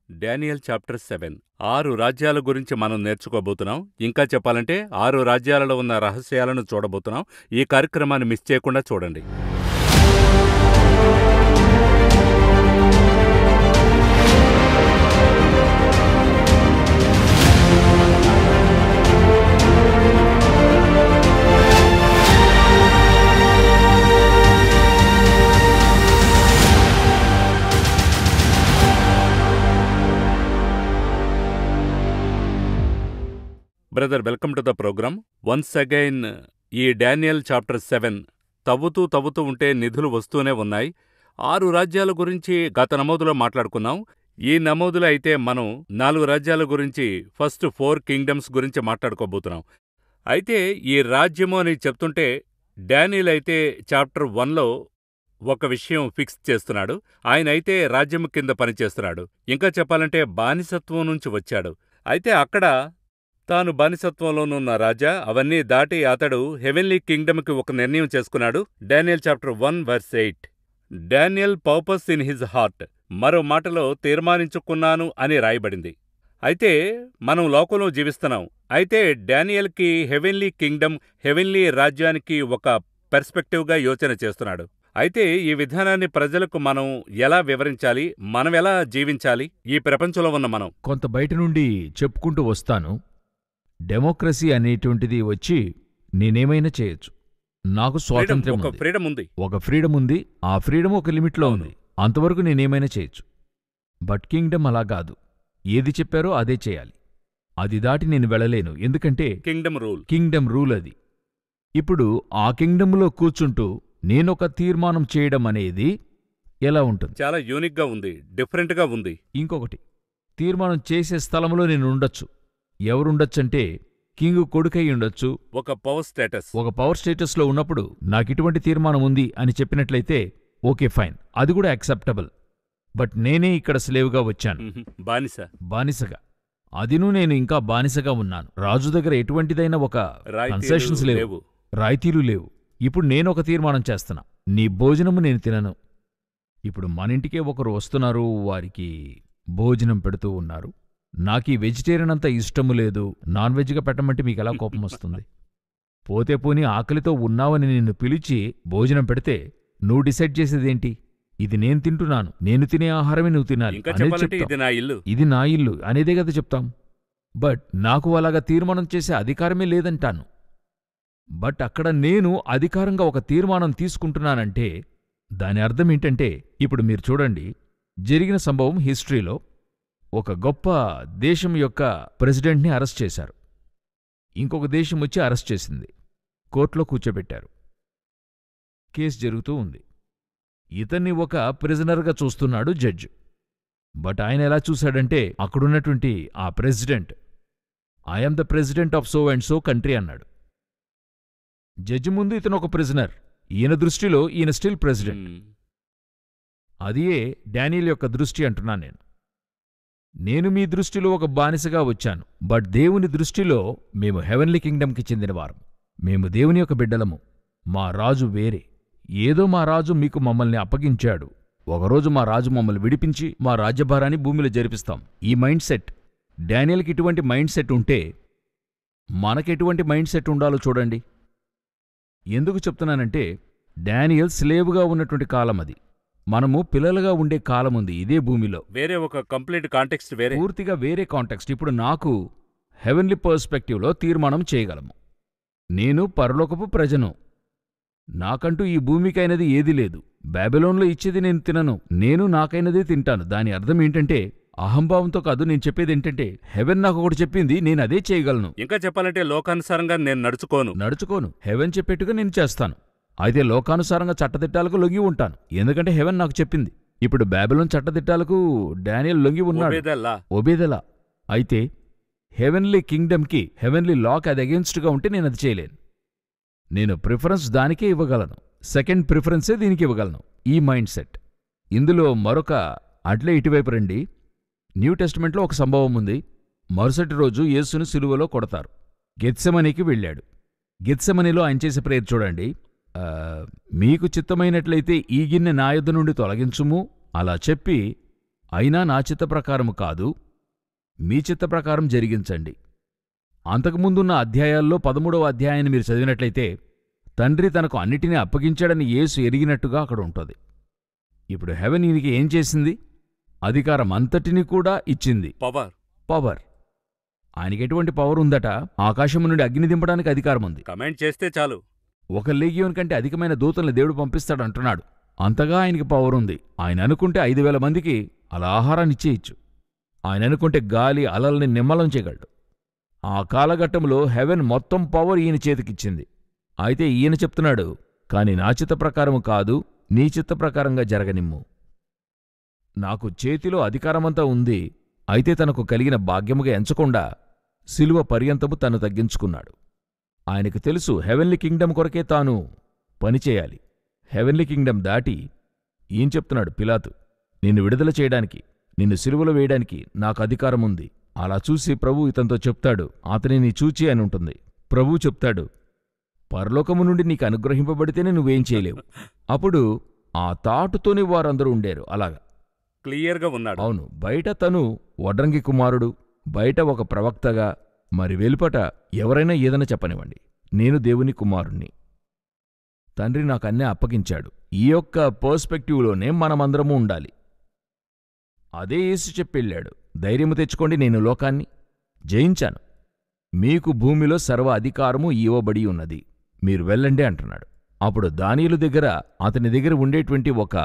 Daniel chapter 7 6 రాజ్యాల గురించి మనం నేర్చుకోబోతున్నాం. ఇంకా చెప్పాలంటే 6 రాజ్యాలలో ఉన్న రహస్యాలను చూడబోతున్నాం. ఈ కార్యక్రమాన్ని మిస్ చేయకుండా చూడండి. Brother, welcome to the programme. Once again ఈ డానియల్ చాప్టర్ 7 తవ్వుతూ ఉంటే నిధులు వస్తూనే ఉన్నాయి. 6 రాజ్యాల గురించి గత నమోదులో మాట్లాడుకున్నాం. ఈ నమోదులో అయితే మనం 4 రాజ్యాల గురించి, ఫస్ట్ 4 కింగ్డమ్స్ గురించి మాట్లాడుకోబోతున్నాం. అయితే ఈ రాజ్యము అని చెప్తుంటే డానియల్ అయితే చాప్టర్ 1లో ఒక విషయం ఫిక్స్ చేస్తున్నాడు. ఆయన అయితే రాజ్యం కింద పనిచేస్తున్నాడు. ఇంకా చెప్పాలంటే బానిసత్వం నుంచి వచ్చాడు. అయితే అక్కడ తాను బానిసత్వంలోనున్న రాజా అవన్నీ దాటి అతడు హెవెన్లీ కింగ్డమ్కి ఒక నిర్ణయం చేసుకున్నాడు. Daniel chapter 1 verse 8. Daniel purpose in his heart, మరో మాటలో తీర్మానించుకున్నాను అని రాయబడింది. అయితే మనం లోకంలో జీవిస్తున్నాం. అయితే డానియల్కి హెవెన్లీ కింగ్డమ్, హెవెన్లీ రాజ్యానికి ఒక పెర్స్పెక్టివ్గా యోచన చేస్తున్నాడు. అయితే ఈ విధానాన్ని ప్రజలకు మనం ఎలా వివరించాలి, మనం ఎలా జీవించాలి ఈ ప్రపంచంలో ఉన్న మనం? కొంత బయట నుండి చెప్పుకుంటూ వస్తాను. డెమోక్రసీ అనేటువంటిది వచ్చి నేనేమైనా చేయొచ్చు, నాకు స్వాతంత్ర్యం ఉంది, ఒక ఫ్రీడమ్ ఉంది. ఆ ఫ్రీడమ్ ఒక లిమిట్లో ఉంది, అంతవరకు నేనేమైనా చేయొచ్చు. బట్ కింగ్డమ్ అలా కాదు. ఏది చెప్పారో అదే చేయాలి. అది దాటి నేను వెళ్ళలేను, ఎందుకంటే కింగ్డమ్ రూల్ అది. ఇప్పుడు ఆ కింగ్డమ్లో కూర్చుంటూ నేనొక తీర్మానం చేయడం అనేది ఎలా ఉంటుంది? చాలా యూనిక్గా ఉంది, డిఫరెంట్గా ఉంది. ఇంకొకటి, తీర్మానం చేసే స్థలంలో నేను ఉండొచ్చు. ఎవరుండొచ్చంటే కింగ్ కొడుకై ఉండొచ్చు. ఒక పవర్ స్టేటస్లో ఉన్నప్పుడు నాకిటువంటి తీర్మానం ఉంది అని చెప్పినట్లయితే ఓకే ఫైన్, అది కూడా యాక్సెప్టబుల్. బట్ నేనే ఇక్కడ స్లేవ్గా వచ్చాను, బానిసగా. అదినూ నేను ఇంకా బానిసగా ఉన్నాను. రాజు దగ్గర ఎటువంటిదైనా ఒక కన్సెషన్స్ లేవు, రాయితీలు లేవు. ఇప్పుడు నేనొక తీర్మానం చేస్తున్నా, నీ భోజనము నేను తినను. ఇప్పుడు మనింటికే ఒకరు వస్తున్నారు, వారికి భోజనం పెడుతూ ఉన్నారు. నాకీ వెజిటేరియన్ అంత ఇష్టము లేదు, నాన్ వెజ్గా పెట్టమంటే మీకెలా కోపం వస్తుంది? పోతే పోని ఆకలితో ఉన్నావని నిన్ను పిలిచి భోజనం పెడితే నువ్వు డిసైడ్ చేసేదేంటి? ఇది నేను తింటున్నాను, నేను తినే ఆహారమే నువ్వు తినాలి, ఇది నా ఇల్లు అనేదే కదా చెప్తాం. బట్ నాకు అలాగా తీర్మానం చేసే అధికారమే లేదంటాను. బట్ అక్కడ నేను అధికారంగా ఒక తీర్మానం తీసుకుంటున్నానంటే దాని అర్థం ఏంటంటే, ఇప్పుడు మీరు చూడండి, జరిగిన సంభవం హిస్టరీలో ఒక గొప్ప దేశం యొక్క ప్రెసిడెంట్ని అరెస్ట్ చేశారు. ఇంకొక దేశం వచ్చి అరెస్ట్ చేసింది, కోర్టులో కూర్చోబెట్టారు. కేసు జరుగుతూ ఉంది. ఇతన్ని ఒక ప్రిజనర్గా చూస్తున్నాడు జడ్జ్. బట్ ఆయన ఎలా చూశాడంటే, అక్కడున్నటువంటి ఆ president, I'm the president of so and so country అన్నాడు. జడ్జి ముందు ఇతను ఒక ప్రిజనర్, ఈయన దృష్టిలో ఈయన స్టిల్ ప్రెసిడెంట్. అదియే డానియల్ యొక్క దృష్టి అంటున్నాను నేను మీ దృష్టిలో ఒక బానిసగా వచ్చాను, బట్ దేవుని దృష్టిలో మేము హెవెన్లీ కింగ్డమ్కి చెందినవారం. మేము దేవుని యొక్క బిడ్డలము. మా రాజు వేరే. ఏదో మా రాజు మీకు మమ్మల్ని అప్పగించాడు, ఒకరోజు మా రాజు మమ్మల్ని విడిపించి మా రాజ్యభారాన్ని భూమిలో జరిపిస్తాం. ఈ మైండ్ సెట్, డానియల్కి ఇటువంటి మైండ్ సెట్ ఉంటే మనకెటువంటి మైండ్ సెట్ ఉండాలో చూడండి. ఎందుకు చెప్తున్నానంటే, డానియల్ స్లేవ్గా ఉన్నటువంటి కాలం అది, మనము పిల్లలుగా ఉండే కాలముంది ఇదే భూమిలో. వేరే ఒక కంప్లీట్ కాంటెక్స్ట్, పూర్తిగా వేరే కాంటెక్స్ట్. ఇప్పుడు నాకు హెవెన్లీ పర్స్పెక్టివ్లో తీర్మానం చేయగలము. నేను పరలోకపు ప్రజను, నాకంటూ ఈ భూమికైనది ఏదీ లేదు. బాబిలోన్లో ఇచ్చేది నేను తినను, నేను నాకైనదే తింటాను. దాని అర్థం ఏంటంటే, అహంభావంతో కాదు, నేను చెప్పేదేంటంటే హెవెన్ నాకు ఒకటి చెప్పింది, నేను అదే చేయగలను. ఇంకా చెప్పాలంటే లోకానుసారంగా నేను నడుచుకోను. హెవెన్ చెప్పేట్టుగా నేను చేస్తాను. అయితే లోకానుసారంగా చట్టదిట్టాలకు లొంగి ఉంటాను, ఎందుకంటే హెవెన్ నాకు చెప్పింది. ఇప్పుడు బాబిలోన్ చట్టదిట్టాలకు డానియల్ లొంగి ఉన్నాడు, ఒబేదెలా. అయితే హెవెన్లీ కింగ్డమ్కి, హెవెన్లీ లాకి అది అగెన్స్ట్గా ఉంటే నేను అది చేయలేను. నేను ప్రిఫరెన్స్ దానికే ఇవ్వగలను, సెకండ్ ప్రిఫరెన్సే దీనికి ఇవ్వగలను. ఈ మైండ్ సెట్. ఇందులో మరొక అట్లే ఇటువైపు రండి. న్యూ టెస్టిమెంట్లో ఒక సంభవం ఉంది. మరుసటి రోజు యేసును సిలువలో కొడతారు. గెత్సెమనీకి వెళ్ళాడు. గెత్సెమనీలో ఆయన చేసే ప్రేయర్ చూడండి. మీకు చిత్తమైనట్లయితే ఈ గిన్నె నా యొద్ద నుండి తొలగించుము, అలా చెప్పి అయినా నా చిత్త ప్రకారము కాదు, మీ చిత్త ప్రకారం జరిగించండి. అంతకుముందున్న అధ్యాయాల్లో 13వ అధ్యాయాన్ని మీరు చదివినట్లయితే తండ్రి తనకు అన్నిటినీ అప్పగించాడని యేసు ఎరిగినట్టుగా అక్కడ ఉంటుంది. ఇప్పుడు హెవెన్ ఈయనకి ఏం చేసింది? అధికారం అంతటినీ కూడా ఇచ్చింది. పవర్. ఆయనకి ఎటువంటి పవర్ ఉందట? ఆకాశము నుండి అగ్ని దింపడానికి అధికారం ఉంది. కమెంట్ చేస్తే చాలు. ఒక లేగియోన్ కంటే అధికమైన దూతల్ని దేవుడు పంపిస్తాడంటున్నాడు. అంతగా ఆయనకి పవర్ ఉంది. ఆయన అనుకుంటే 5,000 మందికి అలా ఆహారాన్ని ఇచ్చేయచ్చు. ఆయన అనుకుంటే గాలి అలల్ని నిమ్మలం చేయగలడు. ఆ కాలఘట్టంలో హెవెన్ మొత్తం పవర్ ఈయన చేతికిచ్చింది. అయితే ఈయన చెప్తున్నాడు, కాని నా చిత్త ప్రకారము కాదు, నీ చిత్త ప్రకారంగా జరగనిమ్ము. నాకు చేతిలో అధికారమంతా ఉంది. అయితే తనకు కలిగిన భాగ్యముగా ఎంచకుండా శిలువ పర్యంతము తను తగ్గించుకున్నాడు. ఆయనకు తెలుసు హెవెన్లీ కింగ్డమ్ కొరకే తాను పనిచేయాలి. హెవెన్లీ కింగ్డమ్ దాటి ఏం చెప్తున్నాడు పిలాతు? నిన్ను విడుదల చేయడానికి, నిన్ను సిలువలో వేయడానికి నాకు అధికారముంది. అలా చూసి ప్రభు ఇతనితో చెప్తాడు, అతనిని చూచి అని ఉంటుంది. ప్రభు చెప్తాడు, పరలోకము నుండి నీకు అనుగ్రహింపబడితేనే నువ్వేం చేయలేవు. అప్పుడు ఆ తాటుతోనే వారందరూ ఉండేరు. అలాగా క్లియర్గా ఉన్నాడు. అవును, బయట తను వడ్రంగి కుమారుడు, బయట ఒక ప్రవక్తగా, మరి వెలుపట ఎవరైనా ఏదైనా చెప్పనివ్వండి, నేను దేవుని కుమారుణ్ణి, తండ్రి నాకు అన్నీ అప్పగించాడు. ఈ యొక్క పర్స్పెక్టివ్లోనే మనమందరము ఉండాలి. అదే యేసు చెప్పెళ్ళాడు, ధైర్యము తెచ్చుకోండి, నేను లోకాన్ని జయించాను, మీకు భూమిలో సర్వ అధికారము ఇవ్వబడి ఉన్నది, మీరు వెళ్ళండి అంటున్నాడు. అప్పుడు దానియేలు దగ్గర, అతని దగ్గర ఉండేటువంటి ఒక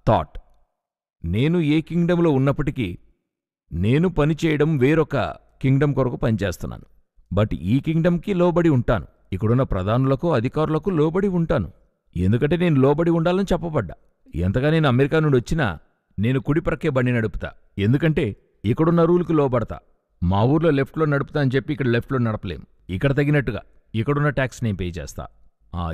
థాట్, నేను ఏ కింగ్డంలో ఉన్నప్పటికీ నేను పనిచేయడం వేరొక కింగ్డమ్ కొరకు పనిచేస్తున్నాను. బట్ ఈ కింగ్డమ్కి లోబడి ఉంటాను. ఇక్కడున్న ప్రధానులకు, అధికారులకు లోబడి ఉంటాను. ఎందుకంటే నేను లోబడి ఉండాలని చెప్పబడ్డా. ఎంతగా నేను అమెరికా నుండి వచ్చినా నేను కుడి ప్రక్కే బండి నడుపుతా. ఎందుకంటే ఇక్కడున్న రూల్కి లోబడతా. మా ఊర్లో లెఫ్ట్లో నడుపుతా అని చెప్పి ఇక్కడ లెఫ్ట్లో నడపలేం. ఇక్కడ తగినట్టుగా ఇక్కడున్న ట్యాక్స్ నేను పే చేస్తా,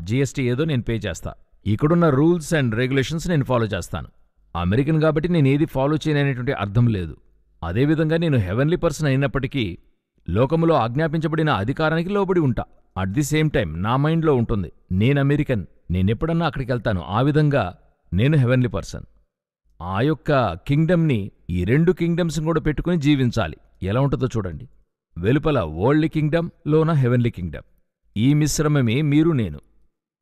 జీఎస్టీ ఏదో నేను పే చేస్తా. ఇక్కడున్న రూల్స్ అండ్ రెగ్యులేషన్స్ నేను ఫాలో చేస్తాను. అమెరికన్ కాబట్టి నేనేది ఫాలో చేయననేటువంటి అర్థం లేదు. అదేవిధంగా నేను హెవెన్లీ పర్సన్ అయినప్పటికీ లోకములో ఆజ్ఞాపించబడిన అధికారానికి లోబడి ఉంటా. అట్ ది సేమ్ టైం నా మైండ్లో ఉంటుంది, నేను అమెరికన్, నేనెప్పుడన్నా అక్కడికి వెళ్తాను. ఆ విధంగా నేను హెవెన్లీ పర్సన్. ఆ యొక్క కింగ్డమ్ని, ఈ 2 కింగ్డమ్స్ని కూడా పెట్టుకుని జీవించాలి. ఎలా ఉంటుందో చూడండి. వెలుపల వరల్డ్లీ కింగ్డమ్, లోన హెవెన్లీ కింగ్డమ్. ఈ మిశ్రమమే మీరు నేను.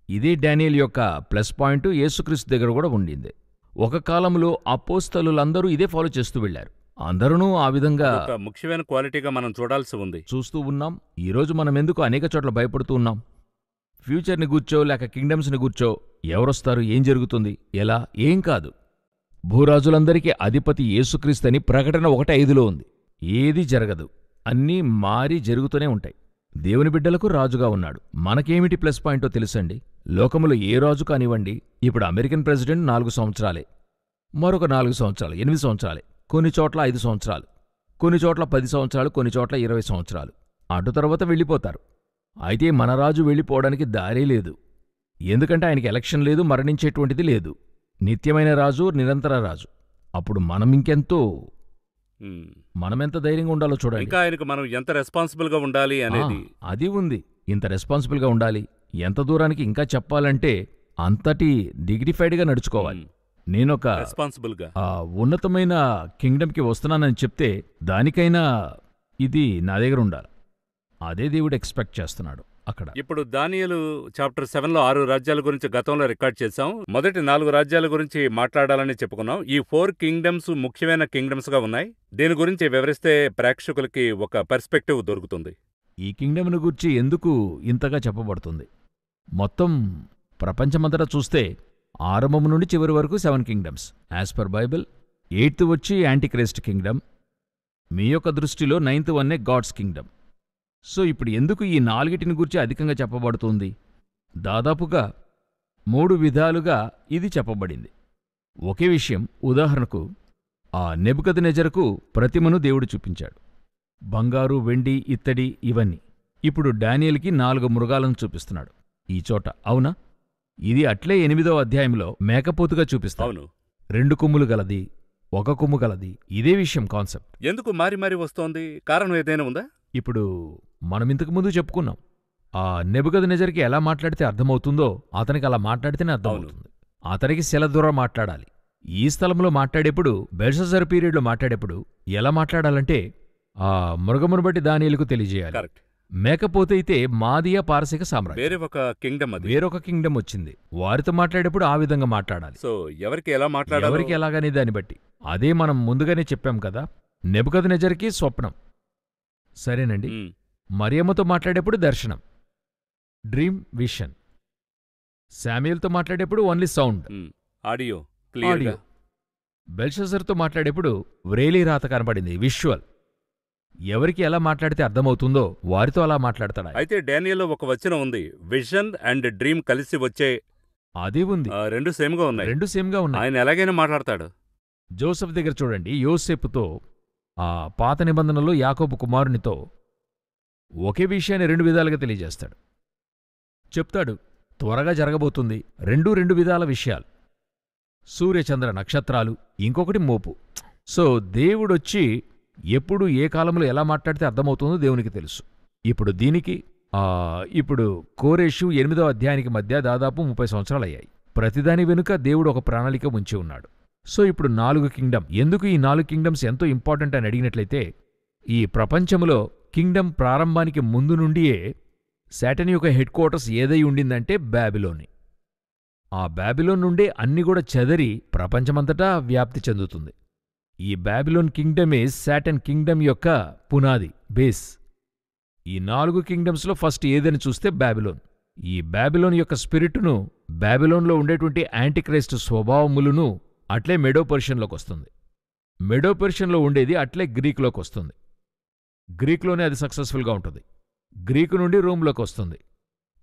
ఇదే డానియేల్ యొక్క ప్లస్ పాయింట్ యేసుక్రీస్తు దగ్గర కూడా ఉండింది. ఒక కాలంలో అపోస్తలులందరూ ఇదే ఫాలో చేస్తూ వెళ్లారు. అందరూ ఆ విధంగా ముఖ్యమైన క్వాలిటీగా మనం చూడాల్సి ఉంది, చూస్తూ ఉన్నాం. ఈరోజు మనమెందుకు అనేక చోట్ల భయపడుతూ ఉన్నాం? ఫ్యూచర్ని గూర్చో లేక కింగ్డమ్స్ని గూర్చో, ఎవరొస్తారు, ఏం జరుగుతుంది, ఎలా, ఏం కాదు. భూరాజులందరికీ అధిపతి యేసుక్రీస్తని ప్రకటన 1:5లో ఉంది. ఏదీ జరగదు, అన్నీ మారి జరుగుతూనే ఉంటాయి. దేవుని బిడ్డలకు రాజుగా ఉన్నాడు. మనకేమిటి ప్లస్ పాయింటో తెలుసండి? లోకములో ఏ రాజు కానివ్వండి, ఇప్పుడు అమెరికన్ ప్రెసిడెంట్ 4 సంవత్సరాలే, మరొక 4 సంవత్సరాలు, 8 సంవత్సరాలే, కొన్ని చోట్ల 5 సంవత్సరాలు, కొన్ని చోట్ల 10 సంవత్సరాలు, కొన్ని చోట్ల 20 సంవత్సరాలు. అటు తర్వాత వెళ్ళిపోతారు. అయితే మన రాజు వెళ్ళిపోవడానికి దారే లేదు. ఎందుకంటే ఆయనకి ఎలక్షన్ లేదు, మరణించేటువంటిది లేదు. నిత్యమైన రాజు, నిరంతర రాజు. అప్పుడు మనమెంత ధైర్యంగా ఉండాలో చూడండి. ఇంకా ఆయనకు మనం ఎంత రెస్పాన్సిబుల్గా ఉండాలి అనేది అది ఉంది. ఇంత రెస్పాన్సిబుల్గా ఉండాలి. ఎంత దూరానికి ఇంకా చెప్పాలంటే అంతటి డిగ్నిఫైడ్గా నడుచుకోవాలి. నేనొక రెస్పాన్సిబుల్గా ఉన్నతమైన కింగ్డమ్కి వస్తున్నానని చెప్తే దానికైనా ఇది నా దగ్గర ఉండాలి. అదే దేవుడు ఎక్స్పెక్ట్ చేస్తున్నాడు అక్కడ. ఇప్పుడు దానియేలు చాప్టర్ 7లో 6 రాజ్యాల గురించి గతంలో రికార్డ్ చేశాం. మొదటి 4 రాజ్యాల గురించి మాట్లాడాలని చెప్పుకున్నాం. ఈ 4 కింగ్డమ్స్ ముఖ్యమైన కింగ్డమ్స్గా ఉన్నాయి. దీని గురించి వివరిస్తే ప్రేక్షకులకి ఒక పర్స్పెక్టివ్ దొరుకుతుంది. ఈ కింగ్డమ్ను గురించి ఎందుకు ఇంతగా చెప్పబడుతుంది? మొత్తం ప్రపంచమంతటా చూస్తే ఆరంభం నుండి చివరి వరకు 7 kingdoms. As per Bible 8th వచ్చి యాంటీక్రైస్ట్ కింగ్డమ్. మీ యొక్క దృష్టిలో 9th వన్నే గాడ్స్ కింగ్డమ్. సో ఇప్పుడు ఎందుకు ఈ 4 గురించి అధికంగా చెప్పబడుతుంది? దాదాపుగా 3 విధాలుగా ఇది చెప్పబడింది. ఒకే విషయం. ఉదాహరణకు ఆ నెబుకద్నెజరుకు ప్రతిమను దేవుడు చూపించాడు. బంగారు, వెండి, ఇత్తడి ఇవన్నీ. ఇప్పుడు డానియేలుకి 4 మృగాలను చూపిస్తున్నాడు ఈ చోట. అవునా? ఇది అట్లే 8వ అధ్యాయంలో మేకపోతుగా చూపిస్తాడు. 2 కొమ్ములు గలది, 1 కొమ్ము గలది. ఇదే విషయం, కాన్సెప్ట్. ఎందుకు మారి మారి వస్తోంది? కారణం ఏదైనా ఉందా? ఇప్పుడు మనమింతకు ముందు చెప్పుకున్నాం, ఆ నెబుకద్నెజరుకి ఎలా మాట్లాడితే అర్థమవుతుందో అతనికి అలా మాట్లాడితేనే అర్థమవుతుంది. అతనికి శిల ద్వారా మాట్లాడాలి. ఈ స్థలంలో మాట్లాడేప్పుడు బెల్షస్సర్ పీరియడ్లో మాట్లాడేప్పుడు ఎలా మాట్లాడాలంటే ఆ మృగమును బట్టి దానియేలుకు తెలియజేయాలి. కరెక్ట్. మేకపోతే అయితే మాదియా పారసీక సామ్రాజ్యం వేరే ఒక కింగ్డమ్ అది. వేరొక కింగ్డమ్ వచ్చింది. వారితో మాట్లాడేప్పుడు ఆ విధంగా మాట్లాడాలి. సో ఎవరికి ఎలా మాట్లాడాలి, ఎవరికి ఎలాగనే దాన్ని బట్టి. అదే మనం ముందుగానే చెప్పాం కదా, నెబుకద్నెజర్కి స్వప్నం, సరేనండి. మరియమ్మతో మాట్లాడేప్పుడు దర్శనం, డ్రీమ్, విషన్. శామ్యూల్తో మాట్లాడేప్పుడు ఓన్లీ సౌండ్, ఆడియో, ఆడియో. బెల్షస్సర్తో మాట్లాడేప్పుడు వ్రేలీ రాత కనబడింది, విజువల్. ఎవరికి ఎలా మాట్లాడితే అర్థమవుతుందో వారితో అలా మాట్లాడతాడు. అయితే డానియేల్లో ఒక వచనం ఉంది, విజన్ అండ్ డ్రీమ్ కలిసి వచ్చే. అదే ఉంది, రెండు సేమ్గా ఉన్నాయి. రెండు సేమ్గా ఉన్నాయి. ఆయన ఎలాగైనా మాట్లాడతాడు. జోసెఫ్ దగ్గర చూడండి, యోసేపుతో ఆ పాత నిబంధనలో యాకోబు కుమారునితో ఒకే విషయాన్ని రెండు విధాలుగా తెలియజేస్తాడు. చెప్తాడు త్వరగా జరగబోతుంది, రెండు విధాల విషయాలు. సూర్యచంద్ర నక్షత్రాలు, ఇంకొకటి మోపు. సో దేవుడొచ్చి ఎప్పుడు ఏ కాలంలో ఎలా మాట్లాడితే అర్థమవుతుందో దేవునికి తెలుసు. ఇప్పుడు దీనికి ఇప్పుడు కోరేషు 8వ అధ్యాయానికి మధ్య దాదాపు 30 సంవత్సరాలయ్యాయి. ప్రతిదాని వెనుక దేవుడు ఒక ప్రణాళిక ఉంచి ఉన్నాడు. సో ఇప్పుడు 4 కింగ్డమ్. ఎందుకు ఈ 4 కింగ్డమ్స్ ఎంతో ఇంపార్టెంట్ అని అడిగినట్లయితే, ఈ ప్రపంచంలో కింగ్డమ్ ప్రారంభానికి ముందు నుండియే శాటన్ యొక్క హెడ్ క్వార్టర్స్ ఏదై ఉండిందంటే బాబిలోని. ఆ బాబిలోన్ నుండే అన్ని కూడా చెదరి ప్రపంచమంతటా వ్యాప్తి చెందుతుంది. ఈ బాబిలోన్ కింగ్డమే శాటన్ కింగ్డమ్ యొక్క పునాది, బేస్. ఈ 4 కింగ్డమ్స్లో ఫస్ట్ ఏదని చూస్తే బాబిలోన్. ఈ బాబిలోన్ యొక్క స్పిరిటును, బాబిలోన్లో ఉండేటువంటి యాంటిక్రైస్ట్ స్వభావములను అట్లే మెడో పర్షియన్లోకి వస్తుంది. మెడో పర్షియన్లో ఉండేది అట్లే గ్రీకులోకి వస్తుంది. గ్రీకులోనే అది సక్సెస్ఫుల్గా ఉంటుంది. గ్రీకు నుండి రోమ్లోకి వస్తుంది,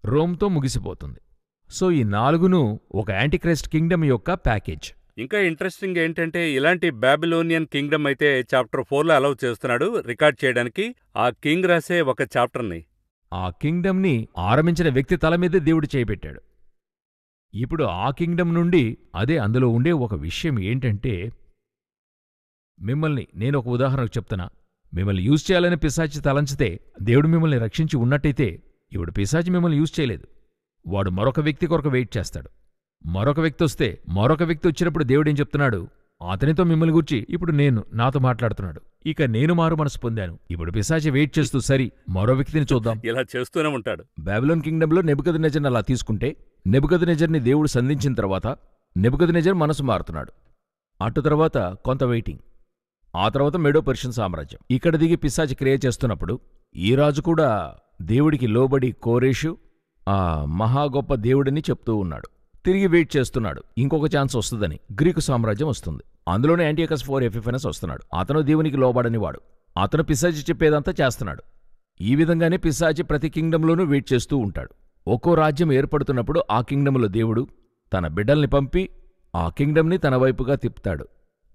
రోమ్తో ముగిసిపోతుంది. సో ఈ 4ను ఒక యాంటిక్రైస్ట్ కింగ్డమ్ యొక్క ప్యాకేజ్. ఇంకా ఇంట్రెస్టింగ్ ఏంటంటే, ఇలాంటి బాబిలోనియన్ కింగ్డమ్ అయితే చాప్టర్ 4లో అలౌ చేస్తున్నాడు రికార్డ్ చేయడానికి. ఆ కింగ్ రాసే ఒక చాప్టర్ని, ఆ కింగ్డమ్ని ఆరంభించిన వ్యక్తి తల మీదే దేవుడు చేపెట్టాడు. ఇప్పుడు ఆ కింగ్డమ్ నుండి అదే అందులో ఉండే ఒక విషయం ఏంటంటే, మిమ్మల్ని నేను ఒక ఉదాహరణకు చెప్తున్నా. మిమ్మల్ని యూజ్ చేయాలని పిశాచి తలంచితే దేవుడు మిమ్మల్ని రక్షించి ఉన్నట్టయితే, ఇప్పుడు పిశాచి మిమ్మల్ని యూజ్ చేయలేదు. వాడు మరొక వ్యక్తి కొరకు వెయిట్ చేస్తాడు. మరొక వ్యక్తి వస్తే, మరొక వ్యక్తి వచ్చినప్పుడు దేవుడేం చెప్తున్నాడు, అతనితో మిమ్మల్ని గూర్చి ఇప్పుడు నాతో మాట్లాడుతున్నాడు. ఇక నేను మారు మనసు పొందాను. ఇప్పుడు పిశాచి వెయిట్ చేస్తూ, సరి మరో వ్యక్తిని చూద్దాం, ఇలా చేస్తూనే ఉంటాడు. బాబిలోన్ కింగ్డంలో నెబుకద్నెజర్ని అలా తీసుకుంటే, నెబుకద్నెజర్ని దేవుడు సంధించిన తర్వాత నెబుకద్నెజర్ మనసు మారుతున్నాడు. అటు తర్వాత కొంత వెయిటింగ్. ఆ తర్వాత మెడో పర్షియన్ సామ్రాజ్యం ఇక్కడ దిగి పిశాచి క్రియ చేస్తున్నప్పుడు, ఈ రాజు కూడా దేవుడికి లోబడి కోరేషు ఆ మహా గొప్ప దేవుడిని చెప్తూ ఉన్నాడు. తిరిగి వెయిట్ చేస్తున్నాడు, ఇంకొక ఛాన్స్ వస్తుందని. గ్రీకు సామ్రాజ్యం వస్తుంది. అందులోనే యాంటియోకస్ IV ఎపిఫెనస్ వస్తున్నాడు. అతను దేవునికి లోబడని వాడు. అతను పిశాచి చెప్పేదంతా చేస్తున్నాడు. ఈ విధంగానే పిశాచి ప్రతి కింగ్డంలోనూ వెయిట్ చేస్తూ ఉంటాడు. ఒక్కో రాజ్యం ఏర్పడుతున్నప్పుడు ఆ కింగ్డంలో దేవుడు తన బిడ్డల్ని పంపి ఆ కింగ్డంని తన వైపుగా తిప్పుతాడు.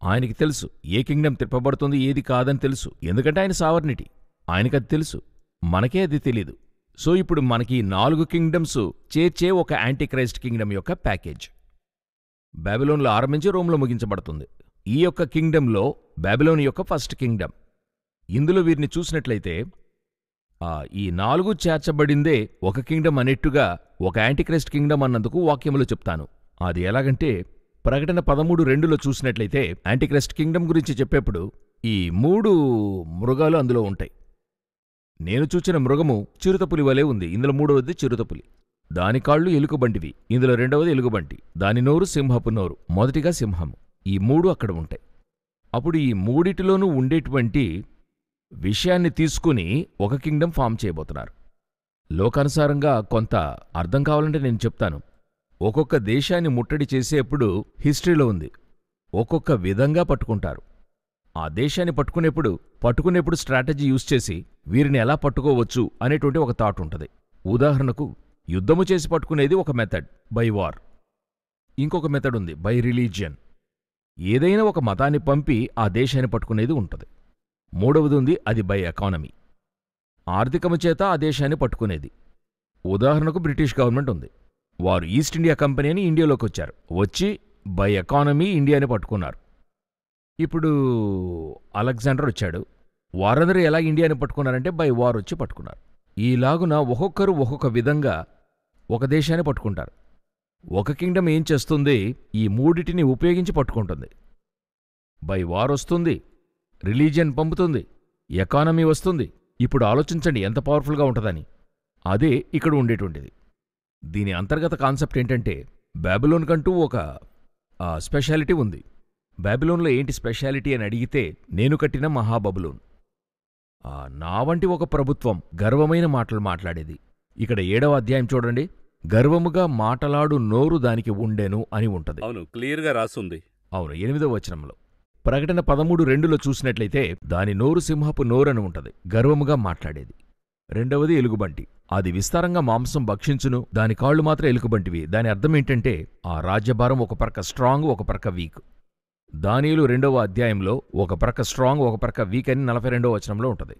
ఆయనకి తెలుసు ఏ కింగ్డమ్ తిప్పబడుతుంది, ఏది కాదని తెలుసు. ఎందుకంటే ఆయన సావర్నిటీ, ఆయనకది తెలుసు. మనకే అది తెలీదు. సో ఇప్పుడు మనకి 4 కింగ్డమ్స్ చేర్చే ఒక యాంటీక్రైస్ట్ కింగ్డమ్ యొక్క ప్యాకేజ్. బాబిలోన్లో ఆరంభించి రోమ్లో ముగించబడుతుంది. ఈ యొక్క కింగ్డంలో బాబిలోన్ యొక్క ఫస్ట్ కింగ్డమ్. ఇందులో వీరిని చూసినట్లయితే ఈ 4 చేర్చబడిందే ఒక కింగ్డమ్ అనేట్టుగా ఒక యాంటీక్రైస్ట్ కింగ్డమ్ అన్నందుకు వాక్యములో చెప్తాను. అది ఎలాగంటే, ప్రకటన 13:2లో చూసినట్లయితే యాంటీక్రైస్ట్ కింగ్డమ్ గురించి చెప్పేప్పుడు ఈ 3 మృగాలు అందులో ఉంటాయి. నేను చూచిన మృగము చిరుతపులి వలె ఉంది. ఇందులో 3వది చిరుతపులి. దాని కాళ్ళు ఎలుకబంటివి. ఇందులో 2వది ఎలుగుబంటి. దాని నోరు సింహపు నోరు. మొదటిగా సింహము. ఈ 3 అక్కడ ఉంటాయి. అప్పుడు ఈ మూడిటిలోనూ ఉండేటువంటి విషయాన్ని తీసుకుని ఒక కింగ్డమ్ ఫామ్ చేయబోతున్నారు. లోకానుసారంగా కొంత అర్థం కావాలంటే నేను చెప్తాను. ఒక్కొక్క దేశాన్ని ముట్టడి చేసేప్పుడు హిస్టరీలో ఉంది. ఒక్కొక్క విధంగా పట్టుకుంటారు. ఆ దేశాన్ని పట్టుకునేప్పుడు స్ట్రాటజీ యూజ్ చేసి వీరిని ఎలా పట్టుకోవచ్చు అనేటువంటి ఒక థాట్ ఉంటుంది. ఉదాహరణకు, యుద్ధము చేసి పట్టుకునేది ఒక మెథడ్, బై వార్. ఇంకొక మెథడ్ ఉంది, బై రిలీజియన్. ఏదైనా ఒక మతాన్ని పంపి ఆ దేశాన్ని పట్టుకునేది ఉంటుంది. మూడవది ఉంది, అది బై ఎకానమీ. ఆర్థికము చేత ఆ దేశాన్ని పట్టుకునేది. ఉదాహరణకు బ్రిటిష్ గవర్నమెంట్ ఉంది. వారు ఈస్ట్ ఇండియా కంపెనీ అని ఇండియాలోకి వచ్చారు. వచ్చి బై ఎకానమీ ఇండియాని పట్టుకున్నారు. ఇప్పుడు అలెగ్జాండర్ వచ్చాడు. వారందరూ ఎలా ఇండియాని పట్టుకున్నారంటే బై వార్ వచ్చి పట్టుకున్నారు. ఈలాగున ఒక్కొక్కరు ఒక్కొక్క విధంగా ఒక దేశాన్ని పట్టుకుంటారు. ఒక కింగ్డమ్ ఏం చేస్తుంది, ఈ మూడిటిని ఉపయోగించి పట్టుకుంటుంది. బై వార్ వస్తుంది, రిలీజియన్ పంపుతుంది, ఎకానమీ వస్తుంది. ఇప్పుడు ఆలోచించండి ఎంత పవర్ఫుల్గా ఉంటుందని. అదే ఇక్కడ ఉండేటువంటిది. దీని అంతర్గత కాన్సెప్ట్ ఏంటంటే, బాబిలోన్కంటూ ఒక స్పెషాలిటీ ఉంది. బాబిలోన్లో ఏంటి స్పెషాలిటీ అని అడిగితే, నేను కట్టిన మహాబబులోన్. నా వంటి ఒక ప్రభుత్వం గర్వమైన మాటలు మాట్లాడేది. ఇక్కడ 7వ అధ్యాయం చూడండి, గర్వముగా మాటలాడు నోరు దానికి ఉండెను అని ఉంటది. అవును, క్లియర్గా రాసుంది. అవును, 8వ వచనంలో. ప్రకటన 13:2లో చూసినట్లయితే, దాని నోరు సింహపు నోరని ఉంటది, గర్వముగా మాట్లాడేది. రెండవది ఎలుగుబంటి. అది విస్తారంగా మాంసం భక్షించును, దాని కాళ్ళు మాత్రం ఎలుగుబంటివి. దాని అర్థమేంటంటే, ఆ రాజ్యభారం ఒక ప్రక్క స్ట్రాంగ్, ఒక ప్రక్క వీక్. దానియేలు 2వ అధ్యాయంలో ఒక ప్రక్క స్ట్రాంగ్, ఒక ప్రక్క వీక్ అని 42వ వచనంలో ఉంటది.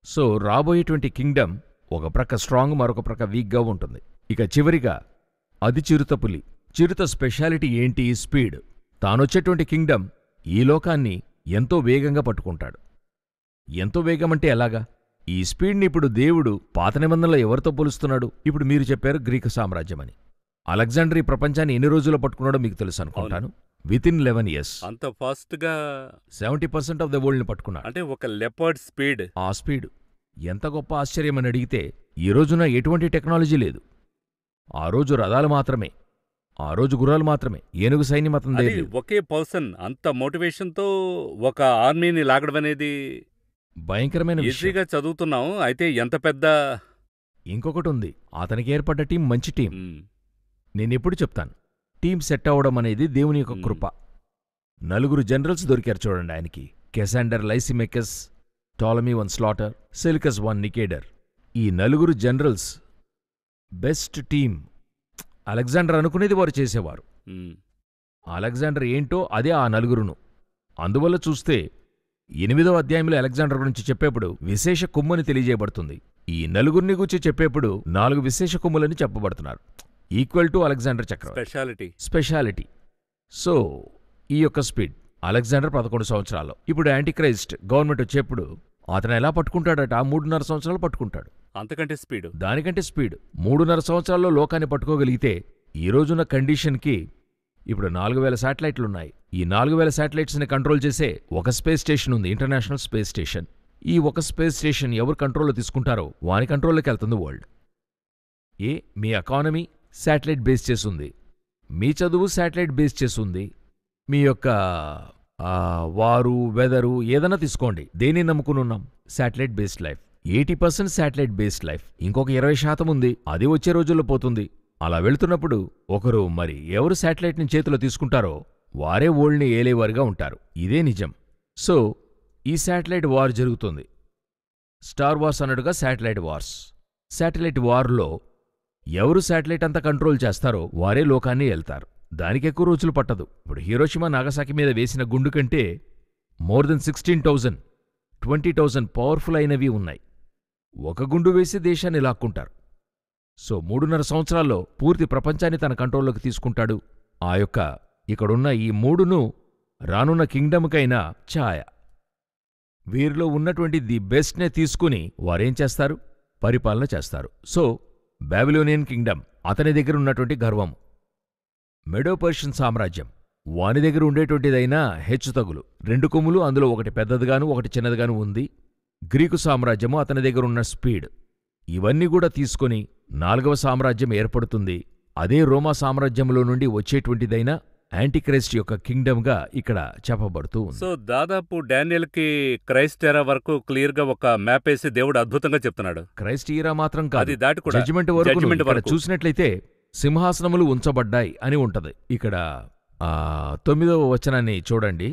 సో రాబోయేటువంటి కింగ్డమ్ ఒక ప్రక్క స్ట్రాంగ్, మరొక ప్రక్క వీక్గా ఉంటుంది. ఇక చివరిగా అది చిరుతపులి. చిరుత స్పెషాలిటీ ఏంటి? స్పీడ్. తానొచ్చేటువంటి కింగ్డమ్ ఈ లోకాన్ని ఎంతో వేగంగా పట్టుకుంటాడు. ఎంతో వేగమంటే ఎలాగా? ఈ స్పీడ్ని ఇప్పుడు దేవుడు పాత నిబంధనలో ఎవరితో పోలుస్తున్నాడు? ఇప్పుడు మీరు చెప్పారు గ్రీకు సామ్రాజ్యమని. అలెగ్జాండర్ ఈ ప్రపంచాన్ని ఎన్ని రోజుల్లో పట్టుకున్నాడో మీకు తెలుసు అనుకుంటాను. వితిన్ 11 years అంత ఫాస్ట్గా 70% ఆఫ్ ద వరల్డ్ని పట్టుకున్నాడు. అంటే ఒక లెపర్డ్ స్పీడ్. ఆ స్పీడ్ ఎంత గొప్ప ఆశ్చర్యమని అడిగితే, ఈ రోజున ఎటువంటి టెక్నాలజీ లేదు. ఆ రోజు రథాలు మాత్రమే, ఆ రోజు గుర్రాలు మాత్రమే, ఏనుగు సైన్యం అతని అది దగ్గర లేదు. ఒకే పర్సన్ అంత మోటివేషన్తో ఒక ఆర్మీని లాగడం అనేది భయంకరమైన విషయం. ఈజీగా చదువుతున్నాం. అయితే ఎంత పెద్ద ఇంకొకటి ఉంది, అతనికి ఏర్పడ్డ టీం మంచి టీం. మ్, నేనెప్పుడు చెప్తాను, టీం సెట్ అవ్వడం అనేది దేవుని యొక్క కృప. 4 జనరల్స్ దొరికారు చూడండి ఆయనకి. కెసాండర్ లైసిమెకస్, టాలమీ 1 స్లాటర్, సెల్కస్ 1 నికేడర్. ఈ 4 జనరల్స్ బెస్ట్ టీం. అలెగ్జాండర్ అనుకునేది వారు చేసేవారు. మ్, అలెగ్జాండర్ ఏంటో అదే ఆ 4. అందువల్ల చూస్తే 8వ అధ్యాయంలో అలెగ్జాండర్ గురించి చెప్పేప్పుడు విశేష కొమ్ముని తెలియజేయబడుతుంది. ఈ 4 గురించి చెప్పేప్పుడు 4 విశేష కొమ్ములని చెప్పబడుతున్నారు. ఈక్వల్ టు అలెగ్జాండర్ చక్రవర్తి స్పెషాలిటీ. సో ఈ యొక్క స్పీడ్ అలెగ్జాండర్ 11 సంవత్సరాల్లో. ఇప్పుడు యాంటీక్రైస్ట్ గవర్నమెంట్ వచ్చేప్పుడు అతను ఎలా పట్టుకుంటాడట? 3.5 సంవత్సరాలు పట్టుకుంటాడు. అంతకంటే స్పీడ్. దానికంటే స్పీడ్. 3.5 సంవత్సరాల్లో లోకాన్ని పట్టుకోగలిగితే, ఈ రోజున్న కండిషన్కి ఇప్పుడు 4000 శాటిలైట్లున్నాయి. ఈ 4000 శాటిలైట్స్ని కంట్రోల్ చేసే ఒక స్పేస్ స్టేషన్ ఉంది, ఇంటర్నేషనల్ స్పేస్ స్టేషన్. ఈ ఒక స్పేస్ స్టేషన్ ఎవరు కంట్రోల్లో తీసుకుంటారో వాని కంట్రోల్లోకి వెళ్తుంది వరల్డ్. మీ ఎకానమీ శాటిలైట్ బేస్ చేస్తుంది, మీ చదువు శాటిలైట్ బేస్ చేస్తుంది, మీ యొక్క వారు వెదరు ఏదైనా తీసుకోండి, దేన్ని నమ్ముకునున్నాం? Satellite based life. 80% satellite based life. ఇంకొక 20% ఉంది, అది వచ్చే రోజుల్లో పోతుంది. అలా వెళుతున్నప్పుడు ఒకరు మరి ఎవరు శాటిలైట్ని చేతిలో తీసుకుంటారో వారే వరల్డ్ని ఏలేవారుగా ఉంటారు. ఇదే నిజం. సో ఈ శాటిలైట్ వార్ జరుగుతుంది. స్టార్ వార్స్ అన్నట్టుగా శాటిలైట్ వార్స్. శాటిలైట్ వార్లో ఎవరు శాటిలైట్ అంతా కంట్రోల్ చేస్తారో వారే లోకాన్ని వెళ్తారు. దానికి ఎక్కువ రోజులు పట్టదు. ఇప్పుడు హీరోషిమా నాగసాకి మీద వేసిన గుండు కంటే మోర్ దెన్ 16,000, 20,000 పవర్ఫుల్ అయినవి ఉన్నాయి. ఒక గుండు వేసి దేశాన్ని లాక్కుంటారు. సో 3.5 సంవత్సరాల్లో పూర్తి ప్రపంచాన్ని తన కంట్రోల్లోకి తీసుకుంటాడు. ఆ యొక్క ఇక్కడున్న ఈ 3ను రానున్న కింగ్డమ్కైనా ఛాయ. వీరిలో ఉన్నటువంటి ది బెస్ట్నే తీసుకుని వారేం చేస్తారు? పరిపాలన చేస్తారు. సో బాబిలోనియన్ కింగ్డమ్ అతని దగ్గర ఉన్నటువంటి గర్వం. మెడో పర్షియన్ సామ్రాజ్యం వాని దగ్గర ఉండేటువంటిదైనా హెచ్చుతగులు. 2 కొమ్ములు, అందులో ఒకటి పెద్దదిగాను ఒకటి చిన్నదిగాను ఉంది. గ్రీకు సామ్రాజ్యము అతని దగ్గరున్న స్పీడ్. ఇవన్నీ కూడా తీసుకొని 4వ సామ్రాజ్యం ఏర్పడుతుంది. అదే రోమా సామ్రాజ్యంలో నుండి వచ్చేటువంటిదైనా యాంటీక్రైస్ట్ యొక్క కింగ్డమ్గా ఇక్కడ చెప్పబడుతూ ఉంది. సో దాదాపు డానియల్కి క్రైస్ట్ ఎరా వరకు క్లియర్గా ఒక మ్యాప్ వేసి దేవుడు అద్భుతంగా చెప్తున్నాడు. క్రైస్ట్ ఈరా మాత్రం కాదు, అది దాటి కూడా జడ్జిమెంట్ వరకు చూసినట్లయితే సింహాసనములు ఉంచబడ్డాయి అని ఉంటది. ఇక్కడ 9వ వచనాన్ని చూడండి.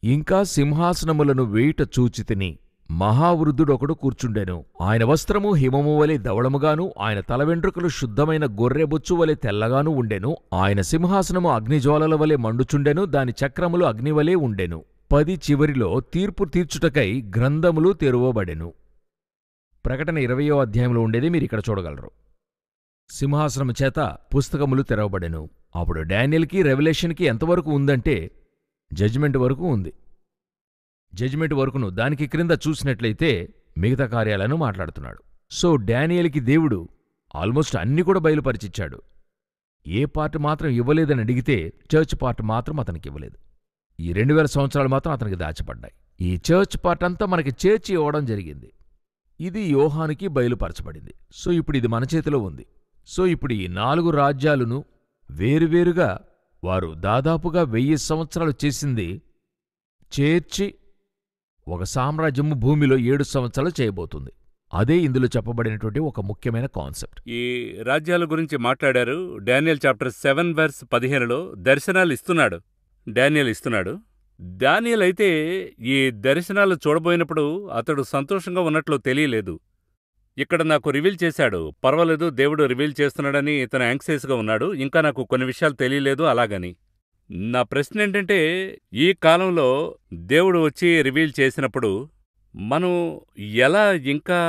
ఇంకా సింహాసనములను వేయుట చూచితిని, మహావృద్ధుడొకడు కూర్చుండెను. ఆయన వస్త్రము హిమము వలె ధవళముగాను, ఆయన తలవెంట్రుకలు శుద్ధమైన గొర్రెబొచ్చు వలె తెల్లగాను ఉండెను. ఆయన సింహాసనము అగ్నిజ్వాలల వలె మండుచుండెను, దాని చక్రములు అగ్నివలే ఉండెను. 10 చివరిలో తీర్పు తీర్చుటకై గ్రంథములు తెరువబడెను. ప్రకటన 20వ అధ్యాయంలో ఉండేది మీరిక్కడ చూడగలరు. సింహాసనము చేత పుస్తకములు తెరవబడెను. అప్పుడు డానియల్కి రెవల్యూషన్కి ఎంతవరకు ఉందంటే జడ్జిమెంట్ వరకు ఉంది. జడ్జిమెంట్ వరకును దానికి క్రింద చూసినట్లయితే మిగతా కార్యాలను మాట్లాడుతున్నాడు. సో డానియల్కి దేవుడు ఆల్మోస్ట్ అన్ని కూడా బయలుపరిచిచ్చాడు. ఏ పార్ట్ మాత్రం ఇవ్వలేదని అడిగితే చర్చ్ పార్ట్ మాత్రం అతనికి ఇవ్వలేదు. ఈ 2000 సంవత్సరాలు మాత్రం అతనికి దాచబడ్డాయి. ఈ చర్చ్ పార్ట్ అంతా మనకి చేర్చి ఇవ్వడం జరిగింది. ఇది యోహానుకి బయలుపరచబడింది. సో ఇప్పుడు ఇది మన చేతిలో ఉంది. సో ఇప్పుడు ఈ 4 రాజ్యాలను వేరువేరుగా వారు దాదాపుగా 1000 సంవత్సరాలు చేసింది చేర్చి ఒక సామ్రాజ్యము భూమిలో 7 సంవత్సరాలు చేయబోతుంది. అదే ఇందులో చెప్పబడినటువంటి ఒక ముఖ్యమైన కాన్సెప్ట్. ఈ రాజ్యాల గురించి మాట్లాడారు. డానియల్ చాప్టర్ 7 వర్స్ 15లో దర్శనాలు ఇస్తున్నాడు. డానియల్ అయితే ఈ దర్శనాలు చూడబోయినప్పుడు అతడు సంతోషంగా ఉన్నట్లు తెలియలేదు. ఇక్కడ నాకు రివీల్ చేశాడు, పర్వాలేదు దేవుడు రివీల్ చేస్తున్నాడని ఇతను యాంక్సియస్గా ఉన్నాడు, ఇంకా నాకు కొన్ని విషయాలు తెలియలేదు అలాగని. నా ప్రశ్న ఏంటంటే, ఈ కాలంలో దేవుడు వచ్చి రివీల్ చేసినప్పుడు మనం ఎలా ఇంకా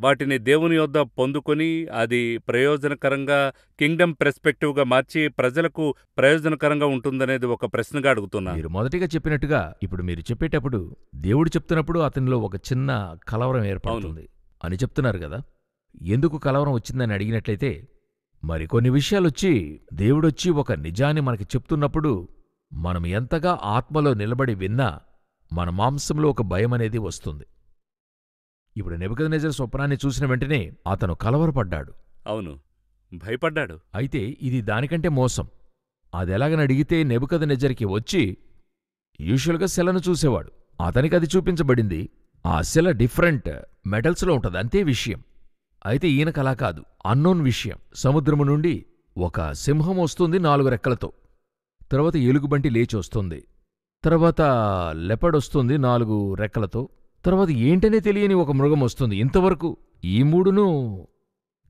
వాటిని దేవుని యొద్ద పొందుకొని అది ప్రయోజనకరంగా కింగ్డమ్ పెర్స్పెక్టివ్గా మార్చి ప్రజలకు ప్రయోజనకరంగా ఉంటుందనేది ఒక ప్రశ్నగా అడుగుతున్నా. మీరు మొదటిగా చెప్పినట్టుగా ఇప్పుడు మీరు చెప్పేటప్పుడు దేవుడు చెప్తున్నప్పుడు అతనిలో ఒక చిన్న కలవరం ఏర్పడుతుంది అని చెప్తున్నారు కదా. ఎందుకు కలవరం వచ్చిందని అడిగినట్లయితే, మరి కొన్ని విషయాలొచ్చి దేవుడొచ్చి ఒక నిజాన్ని మనకి చెప్తున్నప్పుడు మనం ఎంతగా ఆత్మలో నిలబడి విన్నా మన మాంసంలో ఒక భయమనేది వస్తుంది. ఇప్పుడు నెబుకద్నెజర్ స్వప్నాన్ని చూసిన వెంటనే అతను కలవరపడ్డాడు. అవును, భయపడ్డాడు. అయితే ఇది దానికంటే మోసం. అదెలాగని అడిగితే నెబుకద్నెజర్కి వచ్చి యూజువల్గా శిలను చూసేవాడు. అతనికి అది చూపించబడింది. ఆ శిల డిఫరెంట్ మెటల్స్లో ఉంటుంది, అంతే విషయం. అయితే ఈయనకలా కాదు, అన్నోన్ విషయం. సముద్రము నుండి ఒక సింహం వస్తుంది 4 రెక్కలతో, తర్వాత ఎలుగుబంటి లేచి వస్తుంది, తర్వాత లెపర్డ్ వస్తుంది 4 రెక్కలతో, తర్వాత ఏంటనే తెలియని ఒక మృగం వస్తుంది. ఇంతవరకు ఈ 3ను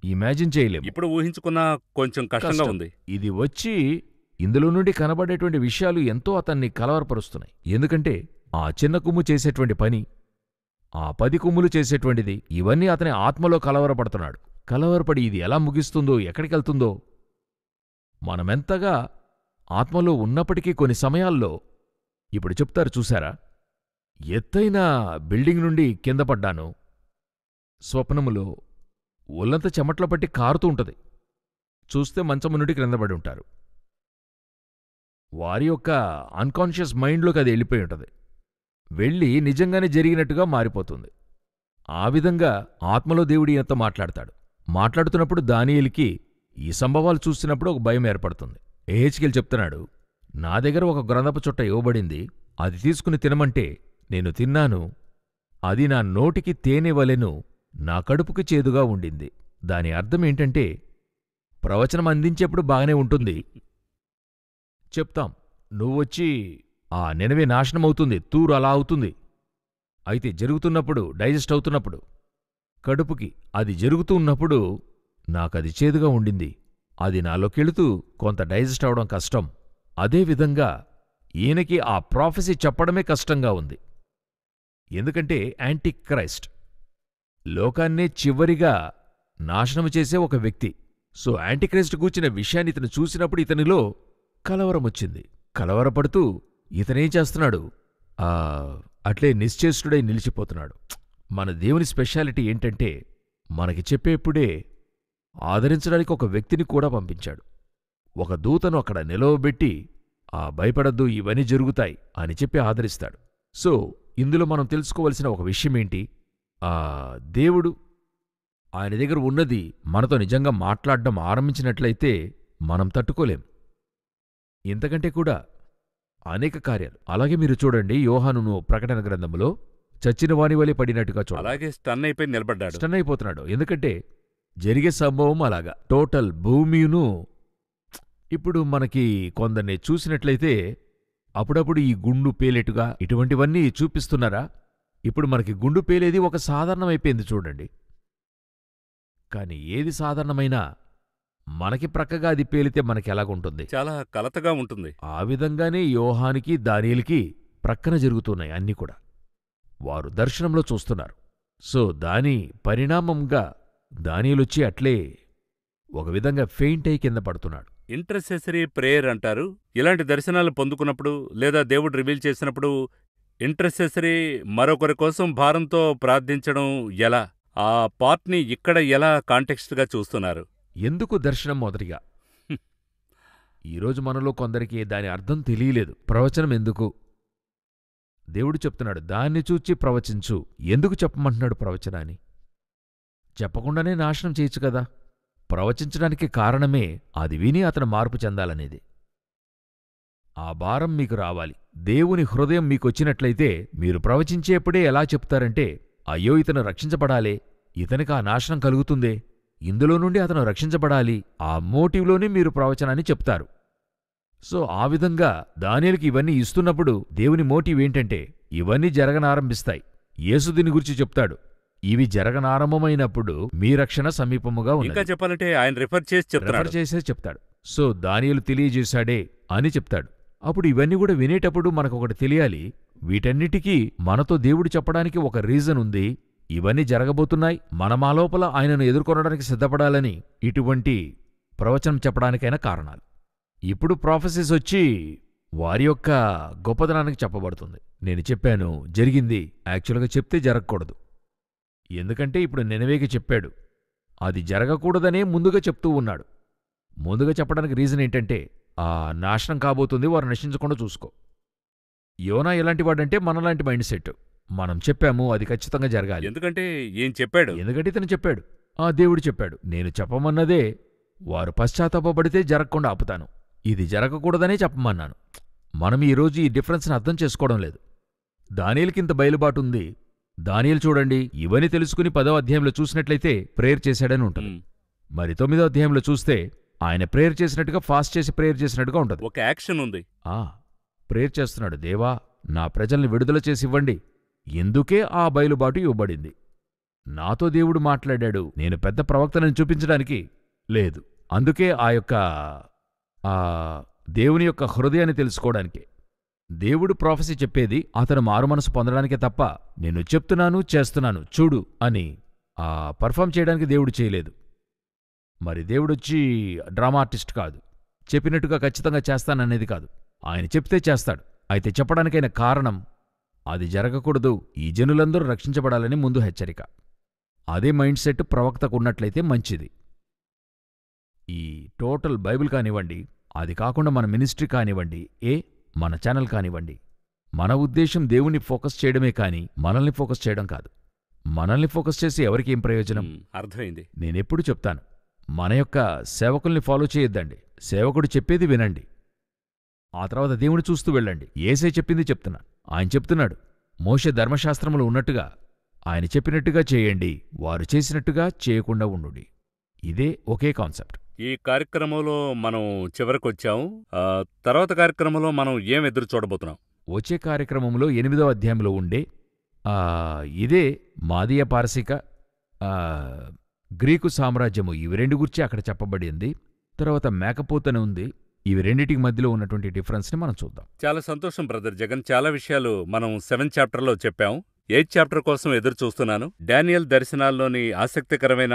ఇమాజిన్ చేయలేము. ఇప్పుడు ఊహించుకున్నా కొంచెం కష్టంగా ఉంది. ఇది వచ్చి ఇందులో నుండి కనబడేటువంటి విషయాలు ఎంతో అతన్ని కలవరపరుస్తున్నాయి. ఎందుకంటే ఆ చిన్న కొమ్ము చేసేటువంటి పని, ఆ 10 కొమ్ములు చేసేటువంటిది, ఇవన్నీ అతని ఆత్మలో కలవరపడుతున్నాడు. కలవరపడి ఇది ఎలా ముగిస్తుందో, ఎక్కడికెళ్తుందో. మనమెంతగా ఆత్మలో ఉన్నప్పటికీ కొన్ని సమయాల్లో ఇప్పుడు చెప్తారు చూశారా, ఎత్తైన బిల్డింగ్ నుండి కింద పడ్డాను, స్వప్నములో ఒళ్ళంతా చెమట్లో పట్టి కారుతూ ఉంటది, చూస్తే మంచము నుండి క్రిందపడి ఉంటారు. వారి యొక్క అన్కాన్షియస్ మైండ్లోకి అది వెళ్ళిపోయి ఉంటుంది, వెళ్ళి నిజంగానే జరిగినట్టుగా మారిపోతుంది. ఆ విధంగా ఆత్మలో దేవుడు ఈయనతో మాట్లాడతాడు. మాట్లాడుతున్నప్పుడు దానియేలుకి ఈ సంభవాలు చూసినప్పుడు ఒక భయం ఏర్పడుతుంది. ఎహెచ్కేలు చెప్తున్నాడు, నా దగ్గర ఒక గ్రంథపు చుట్ట ఇవ్వబడింది, అది తీసుకుని తినమంటే నేను తిన్నాను, అది నా నోటికి తేనె వలెను, నా కడుపుకి చేదుగా ఉండింది. దాని అర్థమేంటంటే, ప్రవచనం అందించేప్పుడు బాగానే ఉంటుంది, చెప్తాం, నువ్వొచ్చి ఆ నినవే నాశనమవుతుంది, తూరు అలా అవుతుంది. అయితే జరుగుతున్నప్పుడు, డైజెస్ట్ అవుతున్నప్పుడు, కడుపుకి అది జరుగుతూ ఉన్నప్పుడు నాకది చేదుగా ఉండింది, అది నాలోకెళుతూ కొంత డైజెస్ట్ అవడం కష్టం. అదేవిధంగా ఈయనకి ఆ ప్రాఫెసీ చెప్పడమే కష్టంగా ఉంది. ఎందుకంటే యాంటిక్రైస్ట్ లోకాన్నే చివరిగా నాశనము చేసే ఒక వ్యక్తి. సో యాంటిక్రైస్ట్ గూర్చిన విషయాన్ని ఇతను చూసినప్పుడు ఇతనిలో కలవరమొచ్చింది. కలవరపడుతూ ఇతనేం చేస్తున్నాడు, అట్లే నిశ్చేష్టుడై నిలిచిపోతున్నాడు. మన దేవుని స్పెషాలిటీ ఏంటంటే, మనకి చెప్పేప్పుడే ఆదరించడానికి ఒక వ్యక్తిని కూడా పంపించాడు. ఒక దూతను అక్కడ నిలవబెట్టి, భయపడద్దు, ఇవన్నీ జరుగుతాయి అని చెప్పి ఆదరిస్తాడు. సో ఇందులో మనం తెలుసుకోవలసిన ఒక విషయమేంటి, దేవుడు ఆయన దగ్గర ఉన్నది మనతో నిజంగా మాట్లాడడం ఆరంభించినట్లయితే మనం తట్టుకోలేం. ఇంతకంటే కూడా అనేక కార్యాలు. అలాగే మీరు చూడండి, యోహానును ప్రకటన గ్రంథములో చచ్చిన వాని వలె పడినట్టుగా చూడాలి. అలాగే స్టన్ అయిపోయి నిలబడ్డాడు, స్టన్ అయిపోతున్నాడు. ఎందుకంటే జరిగే సంభవం అలాగా టోటల్ భూమిను. ఇప్పుడు మనకి కొందరిని చూసినట్లయితే అప్పుడప్పుడు ఈ గుండు పేలేటుగా ఇటువంటివన్నీ చూపిస్తున్నారా. ఇప్పుడు మనకి గుండు పేలేది ఒక సాధారణమైపోయింది చూడండి. కాని ఏది సాధారణమైనా మనకి ప్రక్కగా అది పేలితే మనకి ఎలాగుంటుంది, చాలా కలతగా ఉంటుంది. ఆ విధంగానే యోహానికి దానియేలుకి ప్రక్కన జరుగుతున్నాయి అన్నీ కూడా. వారు దర్శనంలో చూస్తున్నారు. సో దాని పరిణామంగా దానియేలొచ్చి అట్లే ఒక విధంగా ఫెయింట్ అయి కింద పడుతున్నాడు. ఇంటర్సెసరీ ప్రేయర్ అంటారు. ఇలాంటి దర్శనాలు పొందుకున్నప్పుడు లేదా దేవుడు రివీల్ చేసినప్పుడు ఇంటర్సెసరీ మరొకరి కోసం భారంతో ప్రార్థించడం ఎలా, ఆ పార్ట్ని ఇక్కడ ఎలా కాంటెక్స్ట్గా చూస్తున్నారు? ఎందుకు దర్శనం మొదటిగా? ఈరోజు మనలో కొందరికి దాని అర్థం తెలియలేదు. ప్రవచనం ఎందుకు? దేవుడు చెప్తున్నాడు, దాన్ని చూచి ప్రవచించు. ఎందుకు చెప్పమంటున్నాడు ప్రవచనాన్ని? చెప్పకుండానే నాశనం చేయొచ్చు కదా. ప్రవచించడానికి కారణమే అది విని అతను మార్పు చెందాలనేది. ఆ భారం మీకు రావాలి. దేవుని హృదయం మీకొచ్చినట్లయితే మీరు ప్రవచించేప్పుడే ఎలా చెప్తారంటే, అయ్యో ఇతను రక్షించబడాలే, ఇతనికి ఆ నాశనం కలుగుతుందే, ఇందులో నుండి అతను రక్షించబడాలి, ఆ మోటివ్లోనే మీరు ప్రవచనాన్ని చెప్తారు. సో ఆ విధంగా దానియేలుకి ఇవన్నీ ఇస్తున్నప్పుడు దేవుని మోటివ్ ఏంటంటే, ఇవన్నీ జరగనారంభిస్తాయి. యేసు దీని గురించి చెప్తాడు, ఇవి జరగనారంభమైనప్పుడు మీ రక్షణ సమీపముగా ఇంకా ఉన్నది. చెప్పాలంటే ఆయన రిఫర్ చేసి చెప్తున్నాడు. చేసే చెప్తాడు. సో దానియేలు తెలియజేశాడే అని చెప్తాడు. అప్పుడు ఇవన్నీ కూడా వినేటప్పుడు మనకొకటి తెలియాలి, వీటన్నిటికీ మనతో దేవుడు చెప్పడానికి ఒక రీజన్ ఉంది. ఇవన్నీ జరగబోతున్నాయి, మనమా లోపల ఆయనను ఎదుర్కొనడానికి సిద్ధపడాలని ఇటువంటి ప్రవచనం చెప్పడానికైనా కారణాలు. ఇప్పుడు ప్రాఫెసీస్ వచ్చి వారి యొక్క గొప్పదనానికి చెప్పబడుతుంది. నేను చెప్పాను, జరిగింది. యాక్చువల్గా చెప్తే జరగకూడదు. ఎందుకంటే ఇప్పుడు నినవేకి చెప్పాడు, అది జరగకూడదనే ముందుగా చెప్తూ ఉన్నాడు. ముందుగా చెప్పడానికి రీజన్ ఏంటంటే, ఆ నాశనం కాబోతుంది, వారు నశించకుండా చూసుకో. యోనా ఎలాంటివాడంటే మనలాంటి మైండ్ సెట్. మనం చెప్పాము, అది ఖచ్చితంగా జరగాలి. ఎందుకంటే ఏం చెప్పాడు? ఎందుకంటే ఇతను చెప్పాడు, ఆ దేవుడు చెప్పాడు, నేను చెప్పమన్నదే వారు పశ్చాత్తాపపడితే జరగకుండా ఆపుతాను, ఇది జరగకూడదనే చెప్పమన్నాను. మనం ఈరోజు ఈ డిఫరెన్స్ని అర్థం చేసుకోవడం లేదు. దానియేలుకింత బయలుబాటుంది. దానియేలు చూడండి, ఇవన్నీ తెలుసుకుని 10వ అధ్యాయంలో చూసినట్లయితే ప్రేయర్ చేశాడని ఉంటుంది. మరి 9వ అధ్యాయంలో చూస్తే ఆయన ప్రేయర్ చేసినట్టుగా, ఫాస్ట్ చేసి ప్రేయర్ చేసినట్టుగా ఉంటుంది. ఒక యాక్షన్ ఉంది. ప్రేయర్ చేస్తున్నాడు, దేవా నా ప్రజల్ని విడుదల చేసివ్వండి. ఎందుకే ఆ బయలుబాటు ఇవ్వబడింది. నాతో దేవుడు మాట్లాడాడు, నేను పెద్ద ప్రవక్తనని చూపించడానికి లేదు. అందుకే ఆ దేవుని యొక్క హృదయాన్ని తెలుసుకోవడానికే. దేవుడు ప్రాఫెసీ చెప్పేది అతను మారుమనసు పొందడానికే తప్ప, నేను చెప్తున్నాను, చేస్తున్నాను, చూడు అని పర్ఫామ్ చేయడానికి దేవుడు చేయలేదు. మరి దేవుడొచ్చి డ్రామా ఆర్టిస్ట్ కాదు, చెప్పినట్టుగా ఖచ్చితంగా చేస్తాననేది కాదు. ఆయన చెప్తే చేస్తాడు. అయితే చెప్పడానికైన కారణం, అది జరగకూడదు, ఈ జనులందరూ రక్షించబడాలని ముందు హెచ్చరిక. అదే మైండ్ సెట్ ప్రవక్తకున్నట్లయితే మంచిది. ఈ టోటల్ బైబిల్ కానివ్వండి, అది కాకుండా మన మినిస్ట్రీ కానివ్వండి, మన ఛానల్ కానివ్వండి, మన ఉద్దేశం దేవుణ్ణి ఫోకస్ చేయడమే కాని మనల్ని ఫోకస్ చేయడం కాదు. మనల్ని ఫోకస్ చేసి ఎవరికేం ప్రయోజనం? అర్థమైంది. నేనెప్పుడు చెప్తాను, మన యొక్క సేవకుల్ని ఫాలో చేయొద్దండి. సేవకుడు చెప్పేది వినండి, ఆ తర్వాత దేవుని చూస్తూ వెళ్ళండి. యేసే చెప్పింది చెప్తున్నాను. ఆయన చెప్తున్నాడు, మోషే ధర్మశాస్త్రములు ఉన్నట్టుగా ఆయన చెప్పినట్టుగా చేయండి, వారు చేసినట్టుగా చేయకుండా ఉండుడి. ఇదే ఒకే కాన్సెప్ట్. ఈ కార్యక్రమంలో మనం చివరికొచ్చాం. తర్వాత కార్యక్రమంలో మనం ఏం ఎదురు చూడబోతున్నాం? వచ్చే కార్యక్రమంలో 8వ అధ్యాయంలో ఉండే ఇదే మాదీయ పారసీక గ్రీకు సామ్రాజ్యము, ఇవి రెండు గురించి అక్కడ చెప్పబడింది. తర్వాత మేకపోతన ఉంది. ఇవి రెండింటికి మధ్యలో ఉన్నటువంటి డిఫరెన్స్ని మనం చూద్దాం. చాలా సంతోషం బ్రదర్ జగన్. చాలా విషయాలు మనం 7th చాప్టర్లో చెప్పాం. 8th చాప్టర్ కోసం ఎదురు చూస్తున్నాను. డానియేల్ దర్శనాల్లోని ఆసక్తికరమైన